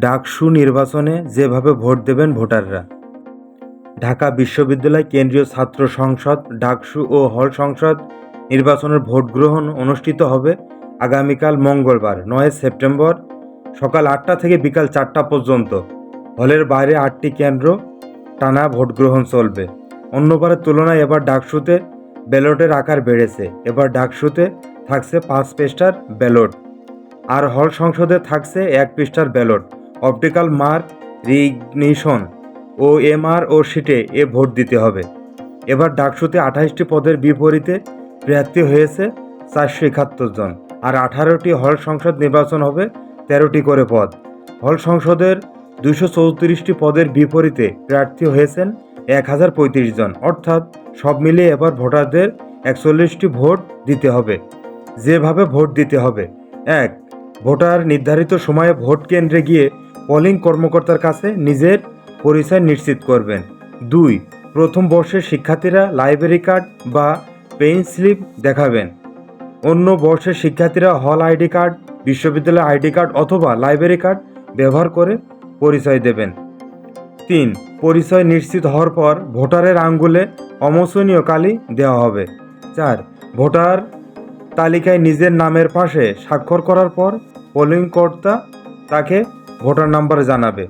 ডাকসু নির্বাচনে যেভাবে ভোট দেবেন ভোটাররা। ঢাকা বিশ্ববিদ্যালয় কেন্দ্রীয় ছাত্র সংসদ ডাকসু ও হল সংসদ নির্বাচনের ভোট গ্রহণ অনুষ্ঠিত হবে আগামীকাল মঙ্গলবার 9 সেপ্টেম্বর সকাল 8টা থেকে বিকাল 4টা পর্যন্ত। হলের বাইরে 8টি কেন্দ্র টানা ভোট গ্রহণ চলবে। অন্যবারের তুলনায় এবার ডাকসুতে ব্যালটের আকার বেড়েছে। এবার ডাকসুতে থাকছে 5 পৃষ্ঠার ব্যালট, আর হল সংসদে থাকছে 1 পৃষ্ঠার ব্যালট। অপটিক্যাল মার্ক রিকগনিশন ও এমআরও শিটে ভোট দিতে হবে। এবার ডাকসুতে 28টি পদের বিপরীতে প্রার্থী হয়েছে 471 জন, আর 18টি হল সংসদ নির্বাচন হবে 13টি করে পদ। হল সংসদের 234টি পদের বিপরীতে প্রার্থী হয়েছেন 1035 জন, অর্থাৎ সব মিলিয়ে এবার ভোটারদের 41টি ভোট দিতে হবে। যেভাবে ভোট দিতে হবে: 1. ভোটার নির্ধারিত সময়ে ভোট কেন্দ্রে গিয়ে পোলিং কর্মকর্তার কাছে নিজের পরিচয় নিশ্চিত করবেন। 2. প্রথম বর্ষের শিক্ষার্থীরা লাইব্রেরি কার্ড বা পেইন স্লিপ দেখাবেন। অন্য বর্ষের শিক্ষার্থীরা হল আইডি কার্ড, বিশ্ববিদ্যালয় আইডি কার্ড অথবা লাইব্রেরি কার্ড ব্যবহার করে পরিচয় দেবেন। 3. পরিচয় নিশ্চিত হওয়ার পর ভোটারের আঙ্গুলে অমোচনীয় কালি দেওয়া হবে। 4. ভোটার তালিকায় নিজের নামের পাশে স্বাক্ষর করার পর পোলিং কর্তা তাকে ভোটার নাম্বার জানাবে।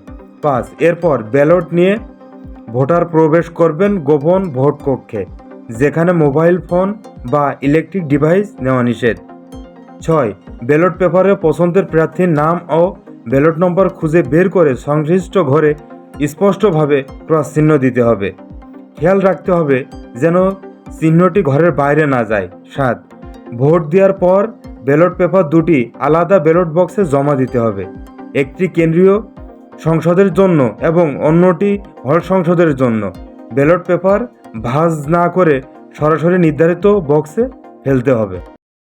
5. এরপর ব্যালট নিয়ে ভোটার প্রবেশ করবেন গোপন ভোট কক্ষে, যেখানে মোবাইল ফোন বা ইলেকট্রিক ডিভাইস নেওয়া নিষেধ। 6. ব্যালট পেপারে পছন্দের প্রার্থীর নাম ও ব্যালট নম্বর খুঁজে বের করে সংশ্লিষ্ট ঘরে স্পষ্টভাবে ক্রস চিহ্ন দিতে হবে। খেয়াল রাখতে হবে যেন চিহ্নটি ঘরের বাইরে না যায়। 7. ভোট দেওয়ার পর ব্যালট পেপার দুটি আলাদা ব্যালট বক্সে জমা দিতে হবে, একটি কেন্দ্রীয় সংসদের জন্য এবং অন্যটি হল সংসদের জন্য। ব্যালট পেপার ভাঁজ না করে সরাসরি নির্ধারিত বক্সে ফেলতে হবে।